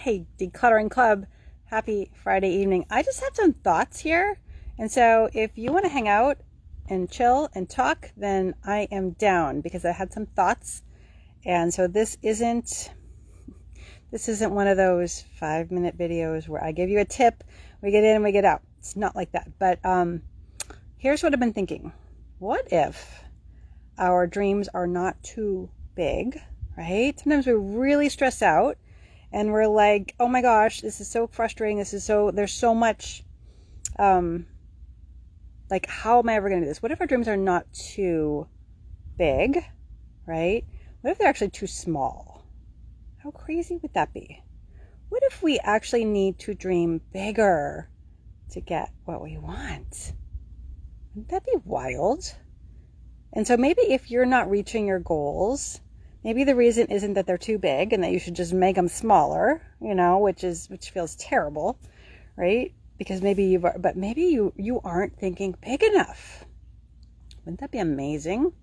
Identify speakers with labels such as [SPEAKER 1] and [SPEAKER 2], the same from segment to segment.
[SPEAKER 1] Hey, Decluttering Club, happy Friday evening. I just have some thoughts here. And so if you want to hang out and chill and talk, then I am down because I had some thoughts. And so this isn't one of those 5-minute videos where I give you a tip, we get in and we get out. It's not like that. But here's what I've been thinking. What if our dreams are not too big, right? Sometimes we really stress out and we're like, oh my gosh, this is so frustrating. There's so much, like, how am I ever going to do this? What if our dreams are not too big, right? What if they're actually too small? How crazy would that be? What if we actually need to dream bigger to get what we want? Wouldn't that be wild? And so maybe if you're not reaching your goals, maybe the reason isn't that they're too big and that you should just make them smaller, which feels terrible, right? Because maybe you aren't thinking big enough. Wouldn't that be amazing?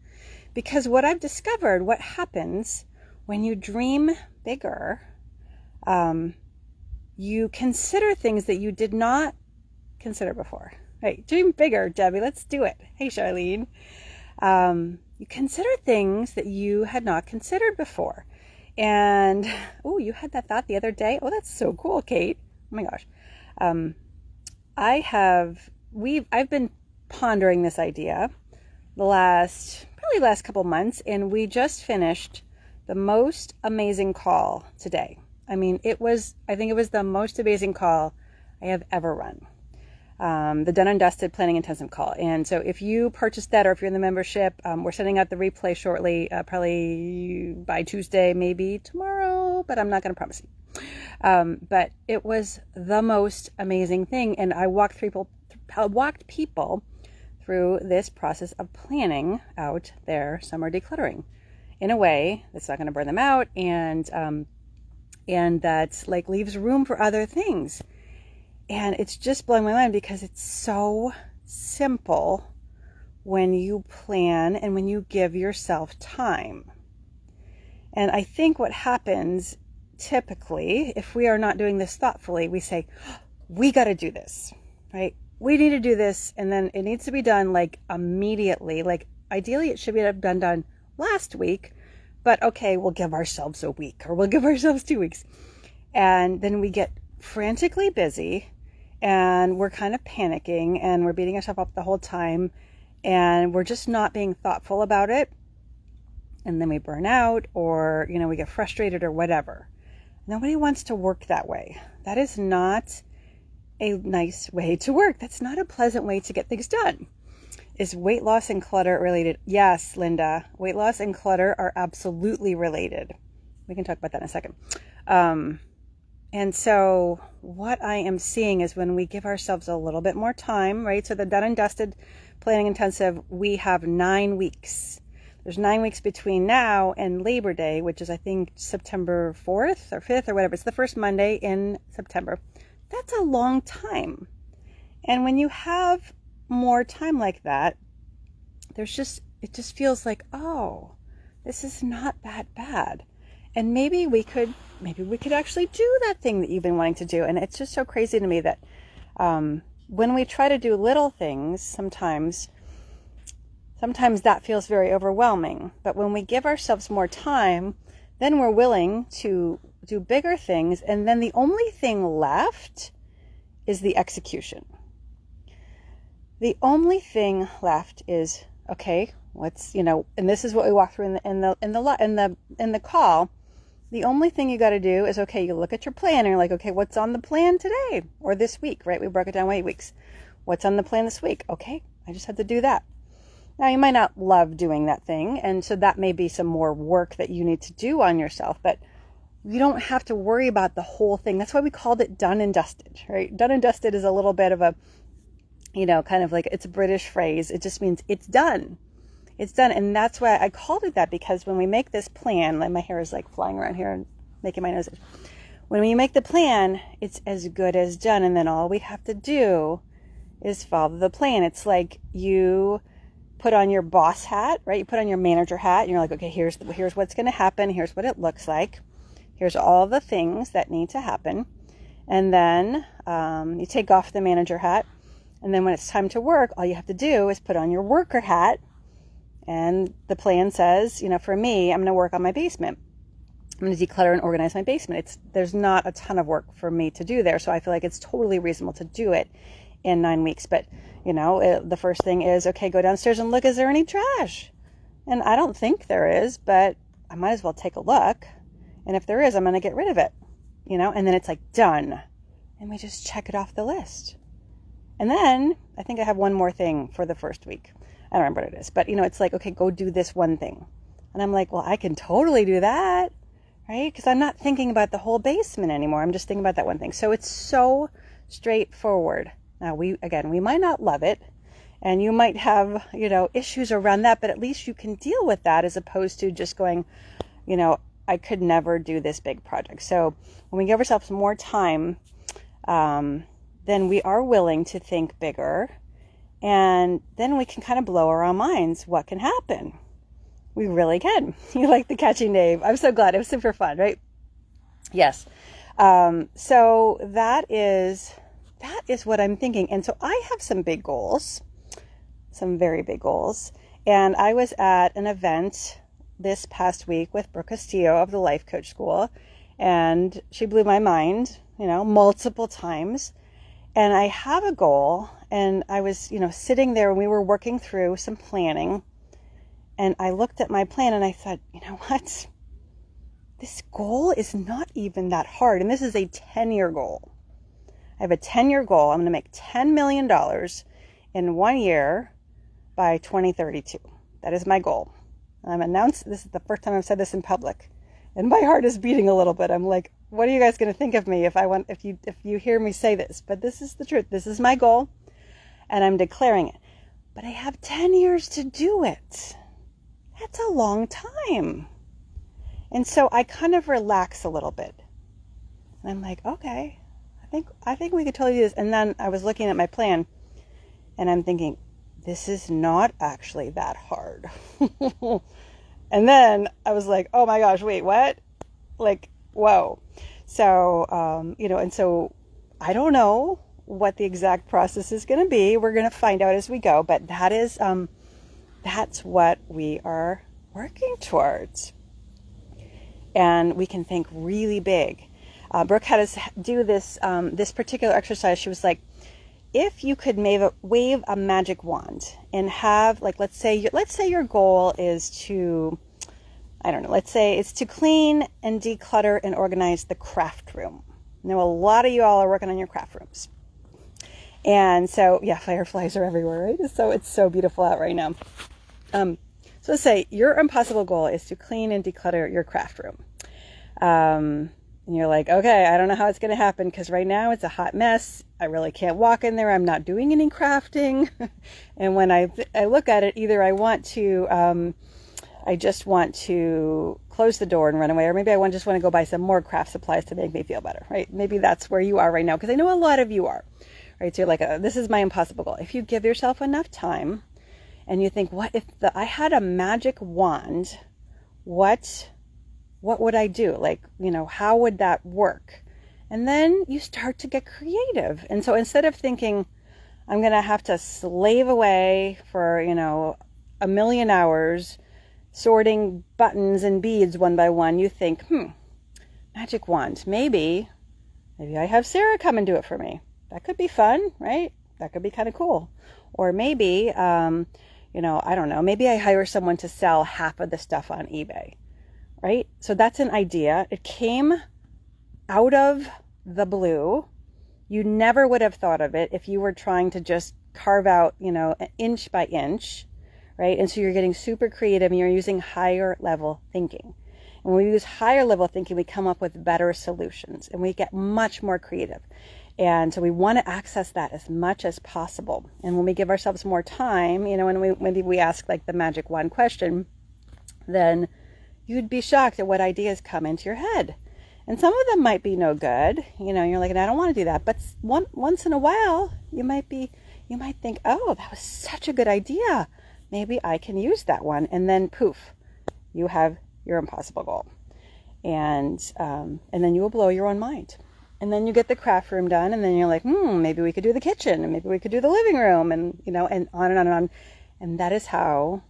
[SPEAKER 1] Because what I've discovered, what happens when you dream bigger, you consider things that you did not consider before. Right? Dream bigger, Debbie. Let's do it. Hey, Charlene. You consider things that you had not considered before. And, you had that thought the other day. Oh, that's so cool, Kate. Oh my gosh. I've been pondering this idea the last couple months, and we just finished the most amazing call today. I think it was the most amazing call I have ever run. The Done and Dusted Planning Intensive call. And so if you purchased that, or if you're in the membership, we're sending out the replay shortly, probably by Tuesday, maybe tomorrow, but I'm not going to promise you. But it was the most amazing thing. And I walked people through this process of planning out their summer decluttering in a way that's not going to burn them out, and that like leaves room for other things. And it's just blowing my mind because it's so simple when you plan and when you give yourself time. And I think what happens typically, if we are not doing this thoughtfully, we say, we got to do this, right? We need to do this, and then it needs to be done like immediately. Like ideally it should be done last week, but okay, we'll give ourselves a week, or we'll give ourselves 2 weeks. And then we get frantically busy, and we're kind of panicking, and we're beating ourselves up the whole time, and we're just not being thoughtful about it. And then we burn out, or, we get frustrated or whatever. Nobody wants to work that way. That is not a nice way to work. That's not a pleasant way to get things done. Is weight loss and clutter related? Yes, Linda. Weight loss and clutter are absolutely related. We can talk about that in a second. And so what I am seeing is when we give ourselves a little bit more time, right? So the Done and Dusted Planning Intensive, we have 9 weeks. There's 9 weeks between now and Labor Day, which is, I think, September 4th or 5th or whatever. It's the first Monday in September. That's a long time. And when you have more time like that, it just feels like, oh, this is not that bad. And maybe we could actually do that thing that you've been wanting to do. And it's just so crazy to me that when we try to do little things, sometimes that feels very overwhelming. But when we give ourselves more time, then we're willing to do bigger things. And then the only thing left is the execution. The only thing left is, okay, and this is what we walk through in the call. The only thing you got to do is, okay, you look at your plan and you're like, okay, what's on the plan today or this week, right? We broke it down 8 weeks. What's on the plan this week? Okay, I just have to do that. Now, you might not love doing that thing, and so that may be some more work that you need to do on yourself, but you don't have to worry about the whole thing. That's why we called it Done and Dusted, right? Done and Dusted is a little bit of a, kind of like, it's a British phrase. It just means it's done. It's done. And that's why I called it that, because when we make this plan, like my hair is like flying around here and making my nose itch. When we make the plan, it's as good as done. And then all we have to do is follow the plan. It's like you put on your boss hat, right? You put on your manager hat and you're like, okay, here's what's going to happen. Here's what it looks like. Here's all the things that need to happen. And then you take off the manager hat. And then when it's time to work, all you have to do is put on your worker hat. And the plan says, for me, I'm going to work on my basement. I'm going to declutter and organize my basement. There's not a ton of work for me to do there. So I feel like it's totally reasonable to do it in 9 weeks. But, the first thing is, okay, go downstairs and look, is there any trash? And I don't think there is, but I might as well take a look. And if there is, I'm going to get rid of it, and then it's like done. And we just check it off the list. And then I think I have one more thing for the first week. I don't remember what it is, but it's like, okay, go do this one thing. And I'm like, well, I can totally do that, right? Because I'm not thinking about the whole basement anymore. I'm just thinking about that one thing. So it's so straightforward. Now we might not love it, and you might have, issues around that, but at least you can deal with that as opposed to just going, I could never do this big project. So when we give ourselves more time, then we are willing to think bigger, and then we can kind of blow our own minds what can happen. We really can. You like the catchy name. I'm so glad. It was super fun, right? Yes. So that is what I'm thinking. And so I have some big goals, some very big goals. And I was at an event this past week with Brooke Castillo of the Life Coach School, and she blew my mind, multiple times. And I have a goal, and I was, sitting there and we were working through some planning, and I looked at my plan and I thought, what? This goal is not even that hard. And this is a 10-year goal. I have a 10-year goal. I'm going to make $10 million in 1 year by 2032. That is my goal. And this is the first time I've said this in public, and my heart is beating a little bit. I'm like, what are you guys going to think of me if you hear me say this? But this is the truth. This is my goal, and I'm declaring it. But I have 10 years to do it. That's a long time. And so I kind of relax a little bit. And I'm like, okay, I think we could totally do this. And then I was looking at my plan, and I'm thinking, this is not actually that hard. And then I was like, oh my gosh, wait, what? Like, whoa. So, and so I don't know what the exact process is going to be. We're going to find out as we go, but that's what we are working towards. And we can think really big. Brooke had us do this particular exercise. She was like, if you could wave a magic wand and have, like, let's say your goal is to, I don't know, let's say it's to clean and declutter and organize the craft room. I know a lot of you all are working on your craft rooms. And so, yeah, fireflies are everywhere, right? So it's so beautiful out right now. So let's say your impossible goal is to clean and declutter your craft room. And you're like, okay, I don't know how it's going to happen because right now it's a hot mess. I really can't walk in there. I'm not doing any crafting. And when I look at it, either I just want to close the door and run away, or maybe I just want to go buy some more craft supplies to make me feel better, right? Maybe that's where you are right now, because I know a lot of you are, right? So you're like, this is my impossible goal. If you give yourself enough time and you think, what if I had a magic wand, what would I do? Like, how would that work? And then you start to get creative. And so instead of thinking, I'm going to have to slave away for, a million hours sorting buttons and beads one by one, you think, magic wand. Maybe I have Sarah come and do it for me. That could be fun, right? That could be kind of cool. Or maybe, I don't know, maybe I hire someone to sell half of the stuff on eBay. Right? So that's an idea. It came out of the blue. You never would have thought of it if you were trying to just carve out, inch by inch, right? And so you're getting super creative and you're using higher level thinking. And when we use higher level thinking, we come up with better solutions and we get much more creative. And so we want to access that as much as possible. And when we give ourselves more time, when we ask like the magic wand question, then you'd be shocked at what ideas come into your head. And some of them might be no good. You're like, I don't want to do that. But once in a while, you might think, oh, that was such a good idea. Maybe I can use that one. And then poof, you have your impossible goal. And then you will blow your own mind. And then you get the craft room done, and then you're like, maybe we could do the kitchen, and maybe we could do the living room, and and on and on and on. And that is how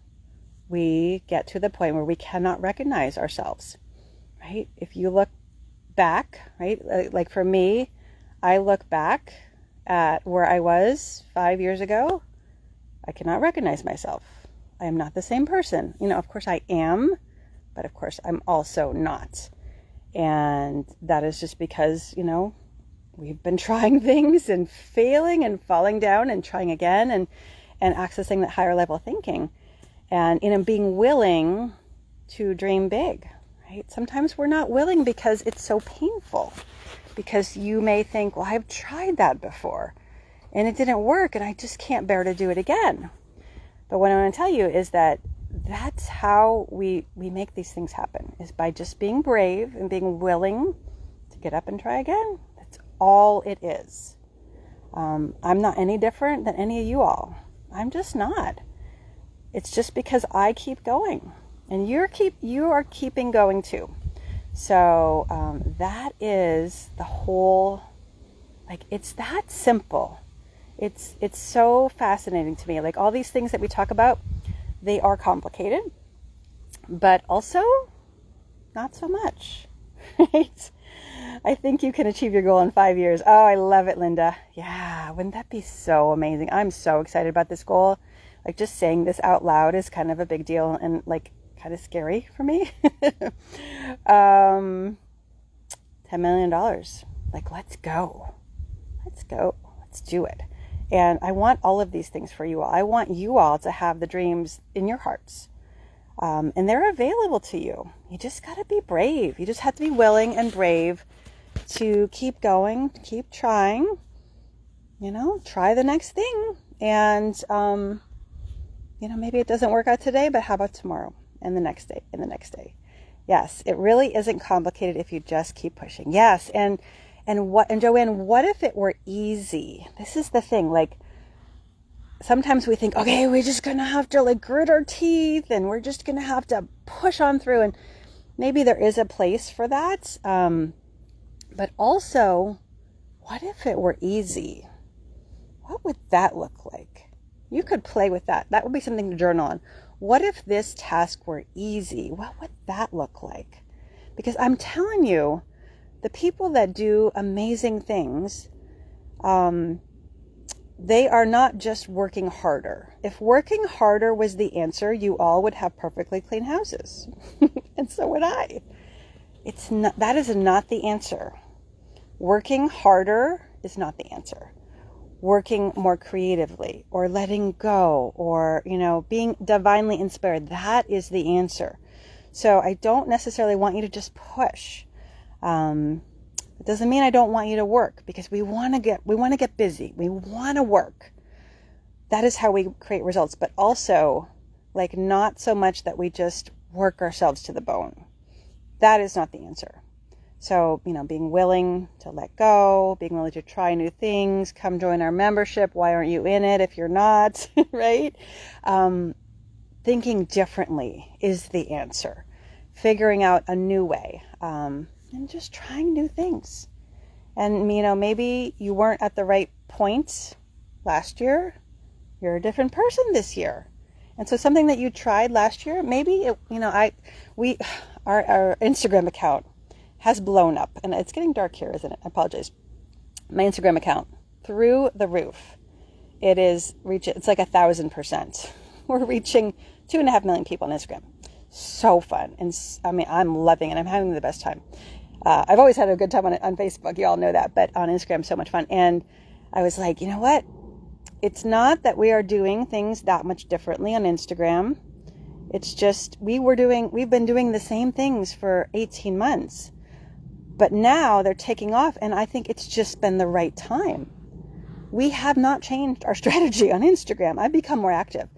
[SPEAKER 1] we get to the point where we cannot recognize ourselves, right? If you look back, right? Like for me, I look back at where I was 5 years ago. I cannot recognize myself. I am not the same person. Of course I am, but of course I'm also not. And that is just because, we've been trying things and failing and falling down and trying again and accessing that higher level thinking and, being willing to dream big, right? Sometimes we're not willing because it's so painful, because you may think, well, I've tried that before and it didn't work and I just can't bear to do it again. But what I want to tell you is that that's how we make these things happen, is by just being brave and being willing to get up and try again. That's all it is. I'm not any different than any of you all. I'm just not. It's just because I keep going, and you are keeping going too. So that is the whole, it's that simple. It's so fascinating to me. All these things that we talk about, they are complicated, but also not so much, right? I think you can achieve your goal in 5 years. Oh, I love it, Linda. Yeah, wouldn't that be so amazing? I'm so excited about this goal. Just saying this out loud is kind of a big deal and kind of scary for me. $10 million. Let's go. Let's go. Let's do it. And I want all of these things for you all. I want you all to have the dreams in your hearts. And they're available to you. You just got to be brave. You just have to be willing and brave to keep going, keep trying, try the next thing. And, maybe it doesn't work out today, but how about tomorrow and the next day and the next day? Yes, it really isn't complicated if you just keep pushing. Yes. And Joanne, what if it were easy? This is the thing. Sometimes we think, okay, we're just going to have to grit our teeth and we're just going to have to push on through. And maybe there is a place for that. But also, what if it were easy? What would that look like? You could play with that. That would be something to journal on. What if this task were easy? What would that look like? Because I'm telling you, the people that do amazing things, they are not just working harder. If working harder was the answer, you all would have perfectly clean houses. And so would I. That is not the answer. Working harder is not the answer. Working more creatively, or letting go, or, being divinely inspired, that is the answer. So I don't necessarily want you to just push. It doesn't mean I don't want you to work, because we want to get busy. We want to work. That is how we create results, but also not so much that we just work ourselves to the bone. That is not the answer. So, being willing to let go, being willing to try new things, come join our membership. Why aren't you in it if you're not, right? Thinking differently is the answer. Figuring out a new way, and just trying new things. And, maybe you weren't at the right point last year. You're a different person this year. And so something that you tried last year, maybe our Instagram account has blown up, and it's getting dark here, isn't it? I apologize. My Instagram account, through the roof. It's 1,000%. We're reaching 2.5 million people on Instagram. So fun. And I'm loving it. I'm having the best time. I've always had a good time on Facebook. You all know that, but on Instagram, so much fun. And I was like, you know what? It's not that we are doing things that much differently on Instagram. It's just, we've been doing the same things for 18 months. But now they're taking off, and I think it's just been the right time. We have not changed our strategy on Instagram. I've become more active,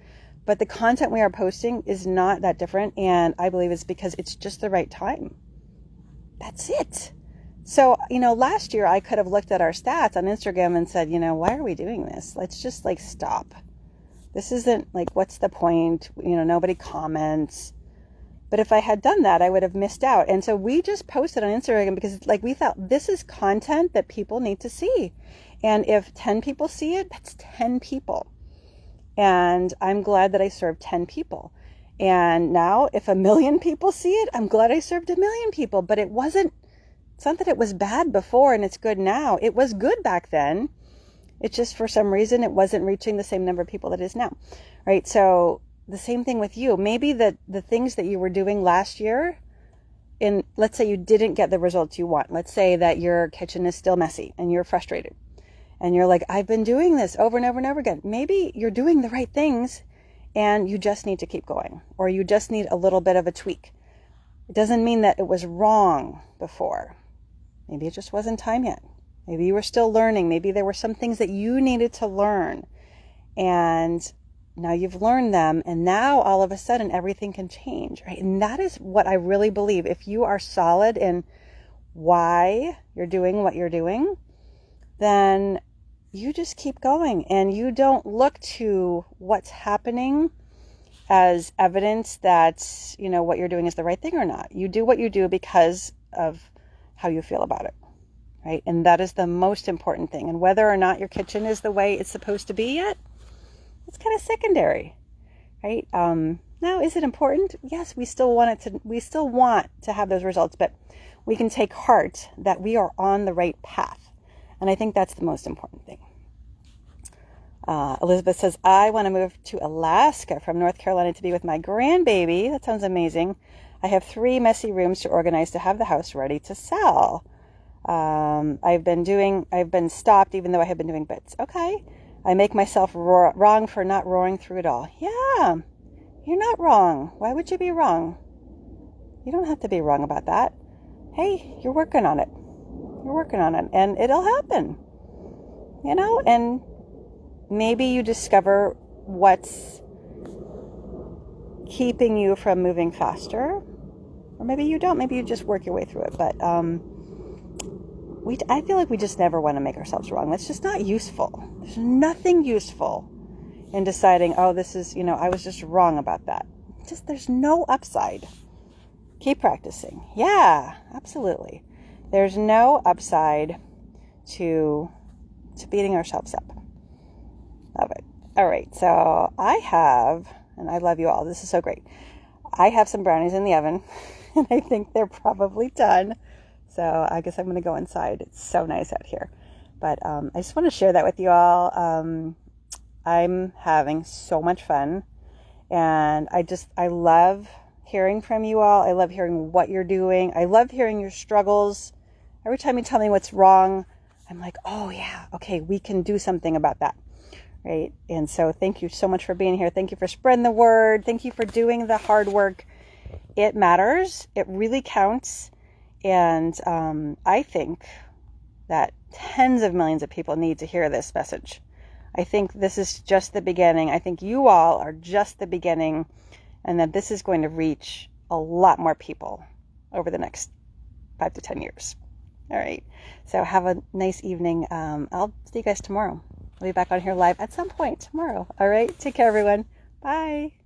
[SPEAKER 1] but the content we are posting is not that different, and I believe it's because it's just the right time. That's it. So, last year I could have looked at our stats on Instagram and said, why are we doing this? Let's just stop. This isn't what's the point? Nobody comments. But if I had done that, I would have missed out. And so we just posted on Instagram because like we thought this is content that people need to see. And if 10 people see it, that's 10 people. And I'm glad that I served 10 people. And now if 1 million people see it, I'm glad I served 1 million people. But it's not that it was bad before and it's good now. It was good back then. It's just for some reason it wasn't reaching the same number of people that it is now. Right? So the same thing with you. Maybe the things that you were doing last year, let's say you didn't get the results you want. Let's say that your kitchen is still messy and you're frustrated. And you're like, I've been doing this over and over and over again. Maybe you're doing the right things and you just need to keep going, or you just need a little bit of a tweak. It doesn't mean that it was wrong before. Maybe it just wasn't time yet. Maybe you were still learning. Maybe there were some things that you needed to learn. And now you've learned them. And now all of a sudden everything can change, right? And that is what I really believe. If you are solid in why you're doing what you're doing, then you just keep going and you don't look to what's happening as evidence that, what you're doing is the right thing or not. You do what you do because of how you feel about it, right? And that is the most important thing. And whether or not your kitchen is the way it's supposed to be yet, it's kind of secondary, right? Now, is it important? Yes, we still want to have those results, but we can take heart that we are on the right path. And I think that's the most important thing. Elizabeth says, I want to move to Alaska from North Carolina to be with my grandbaby. That sounds amazing. I have 3 messy rooms to organize to have the house ready to sell. I've been stopped even though I have been doing bits. Okay. I make myself wrong for not roaring through it all. Yeah, you're not wrong. Why would you be wrong? You don't have to be wrong about that. Hey, you're working on it. And it'll happen, and maybe you discover what's keeping you from moving faster, or maybe you don't. Maybe you just work your way through it. But I feel like we just never want to make ourselves wrong. That's just not useful. There's nothing useful in deciding, oh, this is, I was just wrong about that. There's no upside. Keep practicing. Yeah, absolutely. There's no upside to beating ourselves up. Love it. All right. So and I love you all. This is so great. I have some brownies in the oven and I think they're probably done. So I guess I'm going to go inside. It's so nice out here. But I just want to share that with you all. I'm having so much fun and I love hearing from you all. I love hearing what you're doing. I love hearing your struggles. Every time you tell me what's wrong, I'm like, oh yeah, okay, we can do something about that, right? And so thank you so much for being here. Thank you for spreading the word. Thank you for doing the hard work. It matters. It really counts. And I think that tens of millions of people need to hear this message. I think this is just the beginning. I think you all are just the beginning, and that this is going to reach a lot more people over the next 5 to 10 years. All right. So have a nice evening. I'll see you guys tomorrow. I'll be back on here live at some point tomorrow. All right. Take care, everyone. Bye.